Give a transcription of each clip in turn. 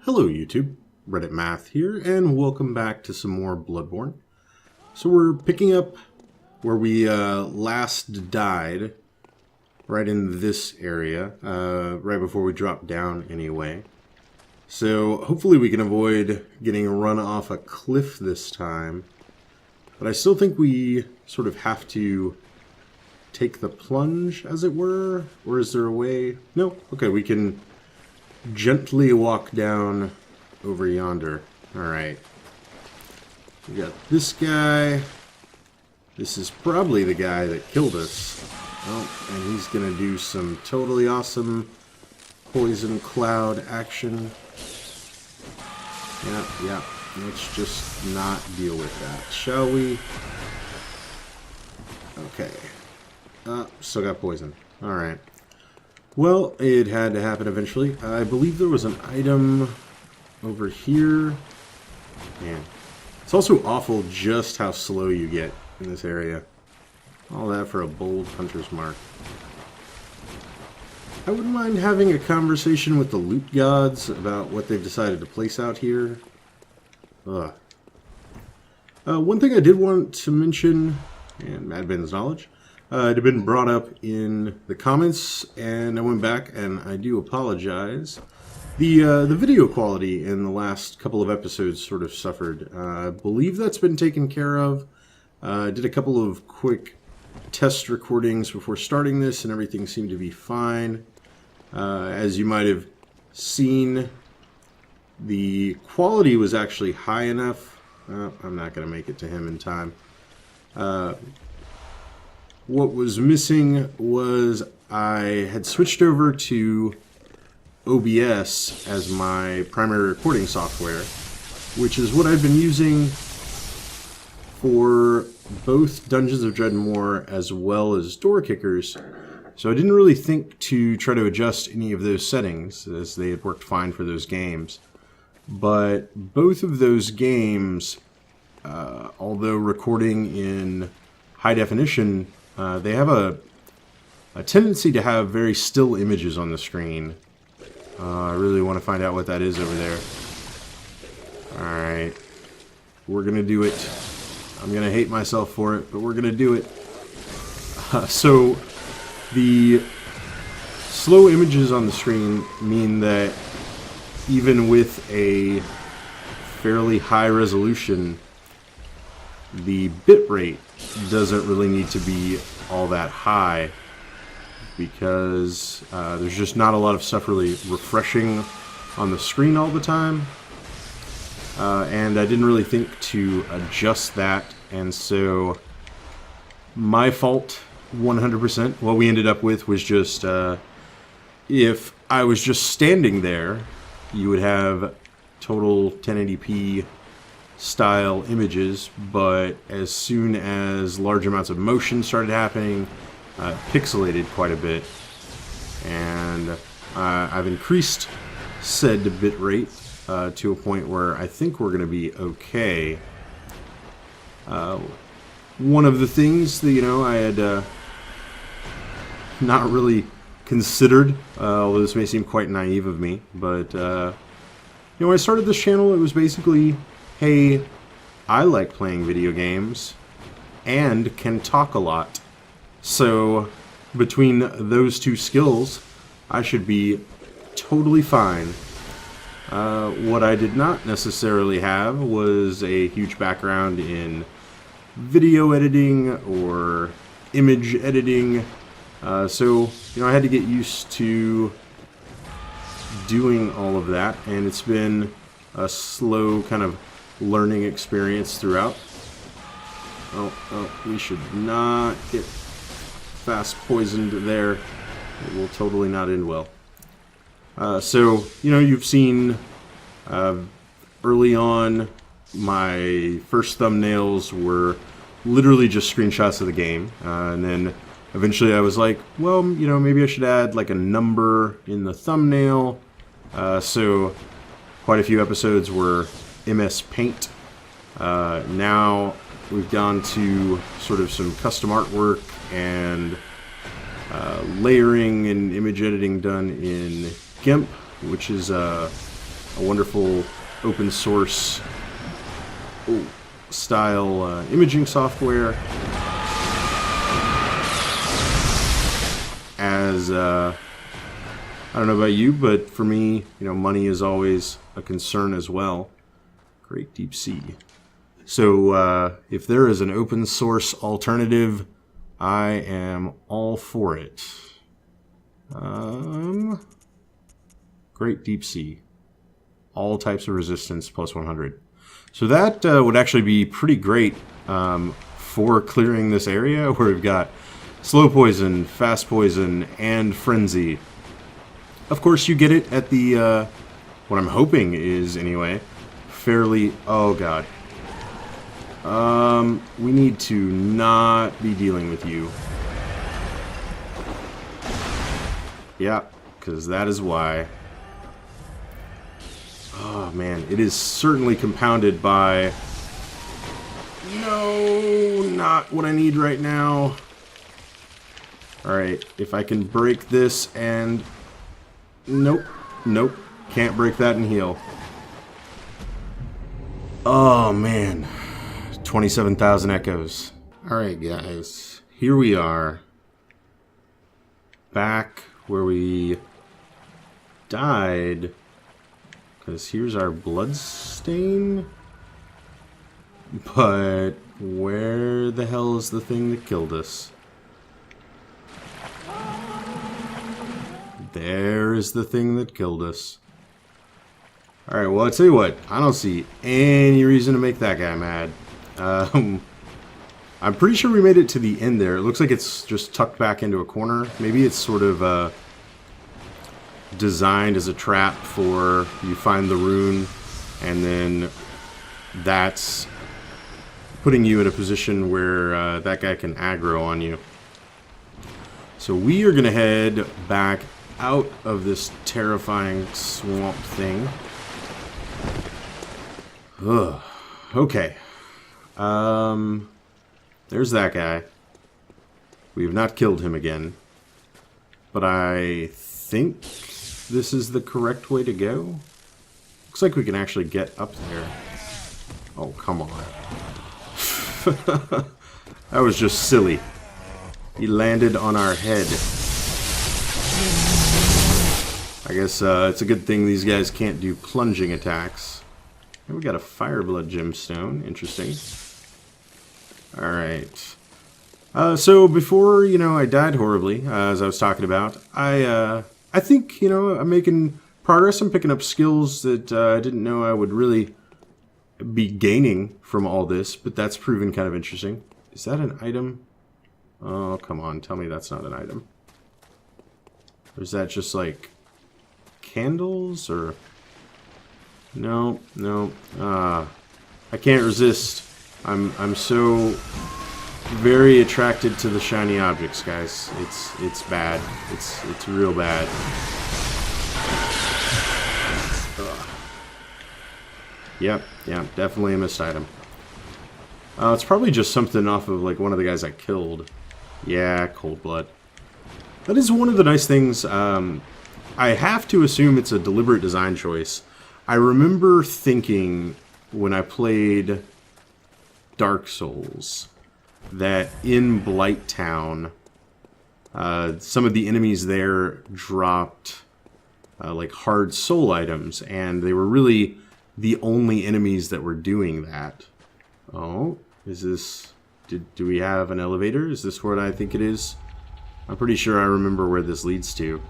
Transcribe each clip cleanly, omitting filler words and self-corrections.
Hello YouTube, Reddit Math here, and welcome back to some more Bloodborne. So we're picking up where we last died, right in this area, right before we dropped down anyway. So hopefully we can avoid getting run off a cliff this time, but I still think we sort of have to take the plunge, as it were, or is there a way? No? Okay, we can gently walk down over yonder. Alright. We got this guy. This is probably the guy that killed us. Oh, and he's gonna do some totally awesome poison cloud action. Yeah. Let's just not deal with that, shall we? Okay. Still got poison. Alright. Well, it had to happen eventually. I believe there was an item over here. Man, it's also awful just how slow you get in this area. All that for a bold hunter's mark. I wouldn't mind having a conversation with the loot gods about what they've decided to place out here. Ugh. One thing I did want to mention, and Mad Ben's knowledge, it had been brought up in the comments, and I went back, and I do apologize. The video quality in the last couple of episodes sort of suffered. I believe that's been taken care of. I did a couple of quick test recordings before starting this, and everything seemed to be fine. As you might have seen, the quality was actually high enough. I'm not going to make it to him in time. What was missing was I had switched over to OBS as my primary recording software, which is what I've been using for both Dungeons of Dread and More as well as Door Kickers. So I didn't really think to try to adjust any of those settings, as they had worked fine for those games. But both of those games, although recording in high definition, they have a tendency to have very still images on the screen. I really want to find out what that is over there. Alright. We're going to do it. I'm going to hate myself for it, but we're going to do it. So, the slow images on the screen mean that even with a fairly high resolution, the bitrate doesn't really need to be all that high, because there's just not a lot of stuff really refreshing on the screen all the time. And I didn't really think to adjust that, and so my fault 100%. What we ended up with was just, if I was just standing there, you would have total 1080p style images, but as soon as large amounts of motion started happening, pixelated quite a bit, and I've increased said bitrate to a point where I think we're going to be okay. One of the things that, I had not really considered, although this may seem quite naive of me, but when I started this channel, it was basically, hey, I like playing video games and can talk a lot. So, between those two skills, I should be totally fine. What I did not necessarily have was a huge background in video editing or image editing. So, I had to get used to doing all of that, and it's been a slow kind of learning experience throughout. Oh, we should not get fast poisoned there. It will totally not end well. So, you've seen early on, my first thumbnails were literally just screenshots of the game, and then eventually I was like, well, maybe I should add like a number in the thumbnail. So quite a few episodes were MS Paint. Now we've gone to sort of some custom artwork and layering and image editing done in GIMP, which is a wonderful open source style imaging software. As I don't know about you, but for me, you know, money is always a concern as well. Great Deep Sea. So if there is an open source alternative, I am all for it. Great Deep Sea. All types of resistance plus 100. So that would actually be pretty great for clearing this area where we've got slow poison, fast poison, and frenzy. Of course, you get it at the, what I'm hoping is, anyway, fairly... Oh, God. We need to not be dealing with you. Yeah, because that is why. Oh, man. It is certainly compounded by... No, not what I need right now. Alright, if I can break this and... Nope. Nope. Can't break that and heal. Oh, man. 27,000 echoes. Alright, guys. Here we are. Back where we died. Because here's our blood stain. But where the hell is the thing that killed us? There is the thing that killed us. Alright, well, I'll tell you what. I don't see any reason to make that guy mad. I'm pretty sure we made it to the end there. It looks like it's just tucked back into a corner. Maybe it's sort of designed as a trap for you find the rune, and then that's putting you in a position where that guy can aggro on you. So we are going to head back out of this terrifying swamp thing. Ugh. Okay. There's that guy. We have not killed him again. But I think this is the correct way to go. Looks like we can actually get up there. Oh, come on. That was just silly. He landed on our head. I guess it's a good thing these guys can't do plunging attacks. And we got a Fireblood gemstone. Interesting. Alright. So before, you know, I died horribly, as I was talking about, I think, you know, I'm making progress. I'm picking up skills that I didn't know I would really be gaining from all this, but that's proven kind of interesting. Is that an item? Oh, come on. Tell me that's not an item. Or is that just, like, candles, or... No, no. I can't resist. I'm so very attracted to the shiny objects, guys. It's bad. It's real bad. Yep, definitely a missed item. It's probably just something off of like one of the guys I killed. Yeah, cold blood. That is one of the nice things. I have to assume it's a deliberate design choice. I remember thinking when I played Dark Souls that in Blighttown, some of the enemies there dropped like hard soul items, and they were really the only enemies that were doing that. Oh, is this... Do we have an elevator? Is this what I think it is? I'm pretty sure I remember where this leads to.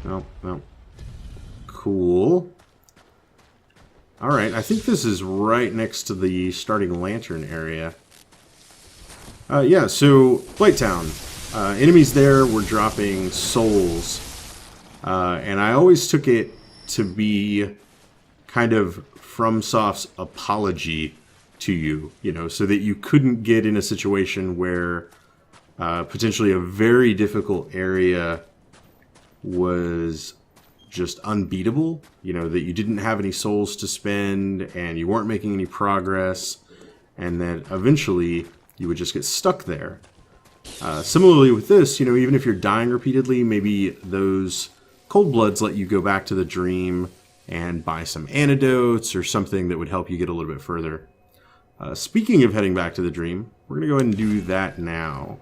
No, no. Cool. Alright, I think this is right next to the starting lantern area. Yeah, so, Blighttown. Enemies there were dropping souls. And I always took it to be kind of FromSoft's apology to you, you know, so that you couldn't get in a situation where potentially a very difficult area was just unbeatable, you know, that you didn't have any souls to spend and you weren't making any progress, and that eventually you would just get stuck there. Similarly with this, you know, even if you're dying repeatedly, maybe those Cold Bloods let you go back to the dream and buy some antidotes or something that would help you get a little bit further. Speaking of heading back to the dream, we're going to go ahead and do that now.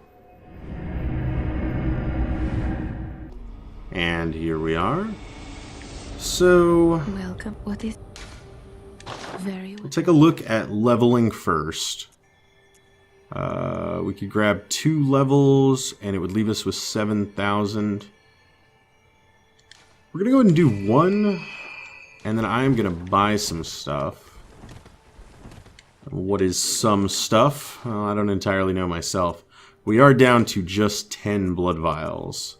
And here we are. So, welcome. What is very well. We'll take a look at leveling first. We could grab 2 levels and it would leave us with 7,000. We're going to go ahead and do 1, and then I'm going to buy some stuff. What is some stuff? Well, I don't entirely know myself. We are down to just 10 blood vials.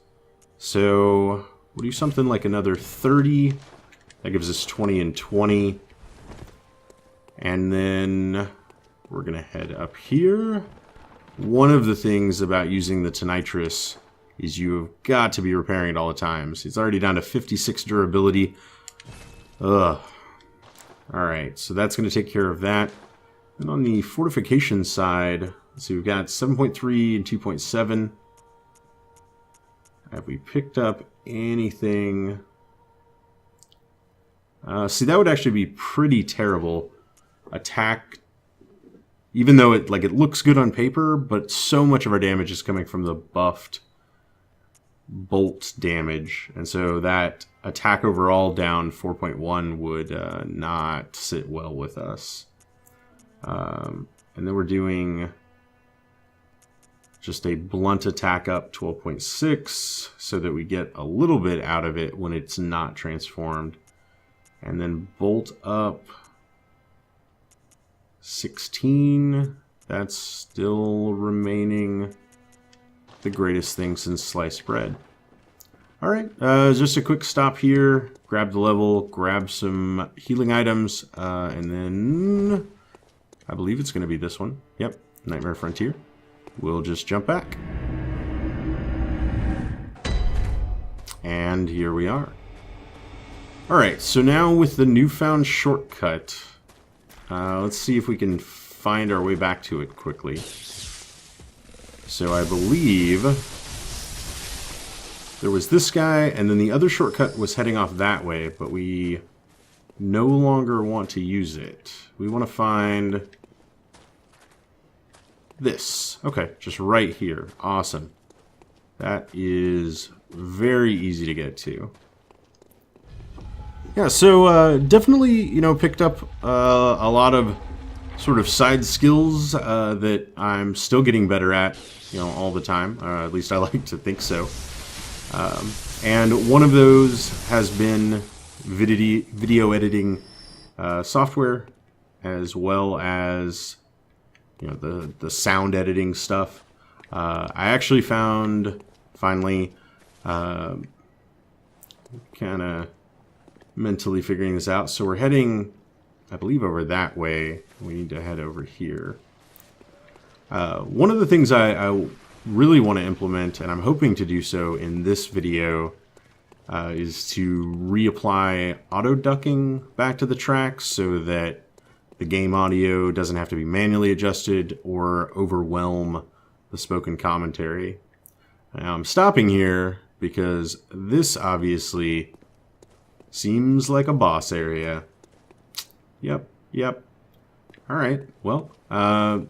So, we'll do something like another 30. That gives us 20 and 20. And then we're going to head up here. One of the things about using the Tonitrus is you've got to be repairing it all the time. So it's already down to 56 durability. Ugh. Alright, so that's going to take care of that. And on the fortification side, let's see, we've got 7.3 and 2.7. Have we picked up anything? See, that would actually be pretty terrible. Attack, even though it looks good on paper, but so much of our damage is coming from the buffed bolt damage, and so that attack overall down 4.1 would not sit well with us. And then we're doing just a blunt attack up 12.6 so that we get a little bit out of it when it's not transformed. And then bolt up 16. That's still remaining the greatest thing since sliced bread. Alright, just a quick stop here. Grab the level, grab some healing items, and then I believe it's going to be this one. Yep, Nightmare Frontier. We'll just jump back. And here we are. Alright, so now with the newfound shortcut, let's see if we can find our way back to it quickly. So I believe there was this guy, and then the other shortcut was heading off that way, but we no longer want to use it. We want to find this. Okay, just right here. Awesome. That is very easy to get to. Yeah, so definitely, you know, picked up a lot of sort of side skills that I'm still getting better at, you know, all the time. At least I like to think so. And one of those has been video editing software, as well as, you know, the sound editing stuff. I actually found, finally, kind of mentally figuring this out. So we're heading, I believe, over that way. We need to head over here. One of the things I really want to implement, and I'm hoping to do so in this video, is to reapply auto ducking back to the tracks so that the game audio doesn't have to be manually adjusted or overwhelm the spoken commentary. Now I'm stopping here because this obviously seems like a boss area. Yep. Alright, well,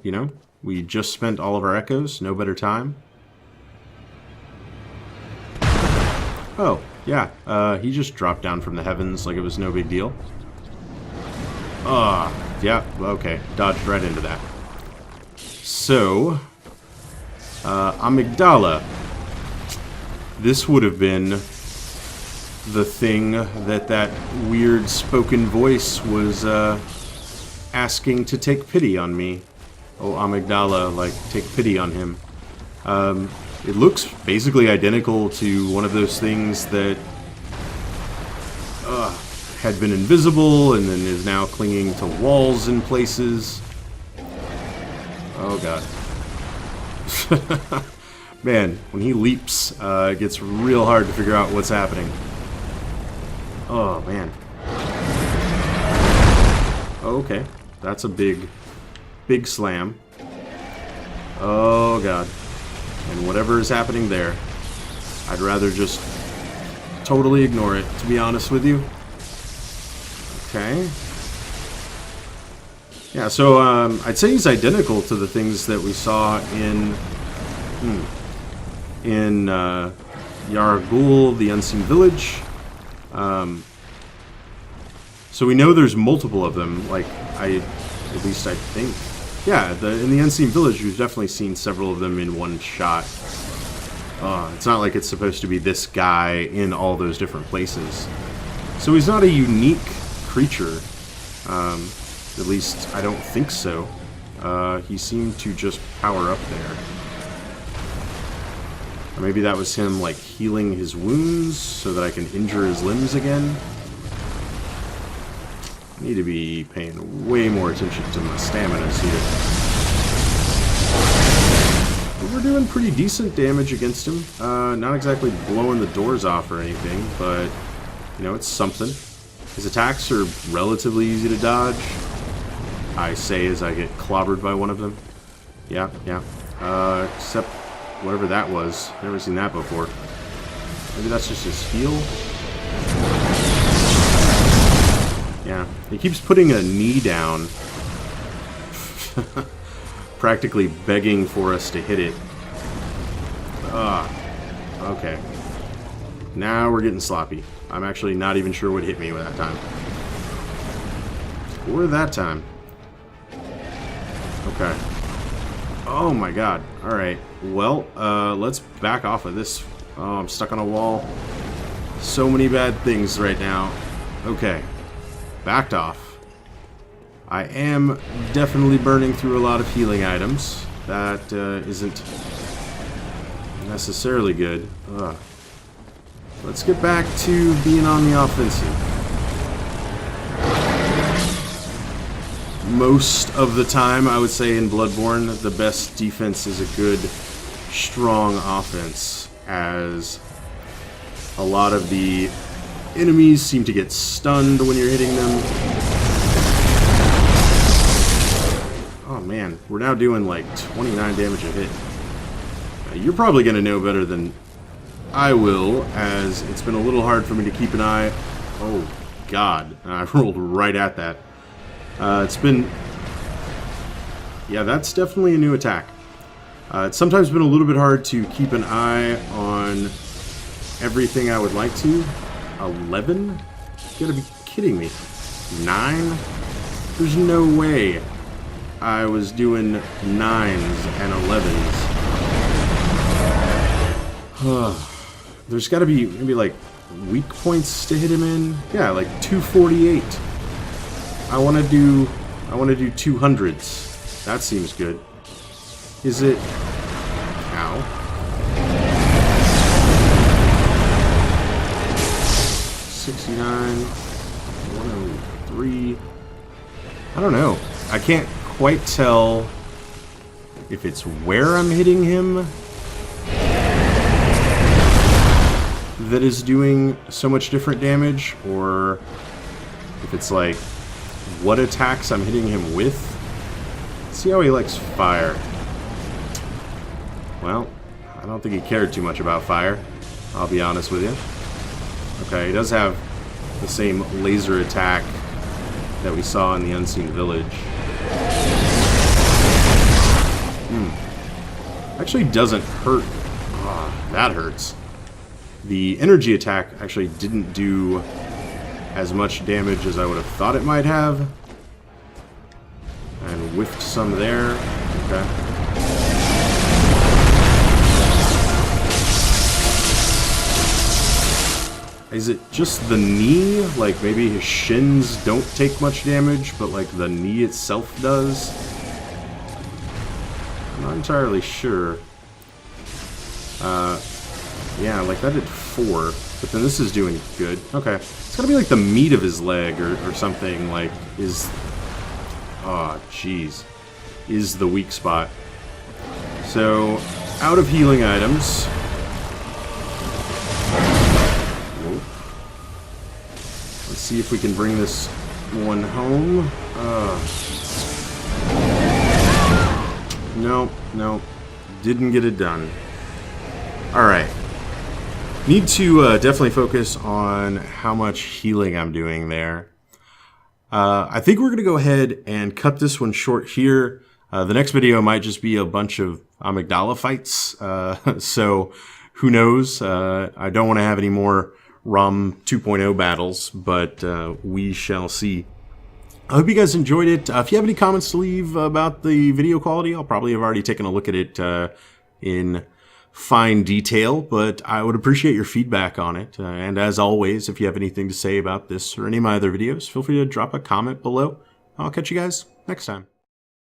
you know, we just spent all of our echoes, no better time. Oh, yeah, he just dropped down from the heavens like it was no big deal. Yeah, okay, dodged right into that. So, amygdala. This would have been the thing that weird spoken voice was asking to take pity on me. Oh, amygdala, like, take pity on him. It looks basically identical to one of those things that had been invisible and then is now clinging to walls in places. Oh god. Man, when he leaps, it gets real hard to figure out what's happening. Oh man. Okay, that's a big slam. Oh god. And whatever is happening there, I'd rather just totally ignore it, to be honest with you. Okay. Yeah, so I'd say he's identical to the things that we saw in Yargul, the Unseen Village. So we know there's multiple of them, like, at least I think. Yeah, in the Unseen Village, we've definitely seen several of them in one shot. It's not like it's supposed to be this guy in all those different places. So he's not a unique creature. At least, I don't think so. He seemed to just power up there. Or maybe that was him, like, healing his wounds so that I can injure his limbs again. I need to be paying way more attention to my stamina here. But we're doing pretty decent damage against him. Not exactly blowing the doors off or anything, but, you know, it's something. His attacks are relatively easy to dodge. I say as I get clobbered by one of them. Yeah. Except whatever that was. Never seen that before. Maybe that's just his heal? Yeah. He keeps putting a knee down. Practically begging for us to hit it. Okay. Now we're getting sloppy. I'm actually not even sure what hit me that time. Or that time. Okay. Oh my god. Alright. Well, let's back off of this. Oh, I'm stuck on a wall. So many bad things right now. Okay. Backed off. I am definitely burning through a lot of healing items. That isn't necessarily good. Let's get back to being on the offensive. Most of the time, I would say in Bloodborne, the best defense is a good, strong offense, as a lot of the enemies seem to get stunned when you're hitting them. Oh man, we're now doing like 29 damage a hit. You're probably going to know better than I will, as it's been a little hard for me to keep an eye. Oh god, I rolled right at that. It's been... Yeah, that's definitely a new attack. It's sometimes been a little bit hard to keep an eye on everything I would like to. 11? You gotta be kidding me. 9? There's no way I was doing 9s and 11s. There's gotta be maybe like weak points to hit him in. Yeah, like 248. I want to do 200s. That seems good. Is it? Ow. 69, 103. I don't know. I can't quite tell if it's where I'm hitting him that is doing so much different damage, or if it's like what attacks I'm hitting him with. Let's see how he likes fire. Well, I don't think he cared too much about fire, I'll be honest with you. Okay, he does have the same laser attack that we saw in the Unseen Village. Actually doesn't hurt. That hurts. The energy attack actually didn't do as much damage as I would have thought it might have. And whiffed some there. Okay. Is it just the knee? Like maybe his shins don't take much damage, but like the knee itself does? I'm not entirely sure. Yeah, like that did 4, but then this is doing good. Okay. It's gotta be like the meat of his leg or something, like, is... Oh, jeez. Is the weak spot. So, out of healing items. Whoa. Let's see if we can bring this one home. Nope, nope. Didn't get it done. Alright. Need to definitely focus on how much healing I'm doing there. I think we're going to go ahead and cut this one short here. The next video might just be a bunch of amygdala fights. So who knows? I don't want to have any more ROM 2.0 battles, but we shall see. I hope you guys enjoyed it. If you have any comments to leave about the video quality, I'll probably have already taken a look at it in fine detail, but I would appreciate your feedback on it. And as always, if you have anything to say about this or any of my other videos, feel free to drop a comment below. I'll catch you guys next time.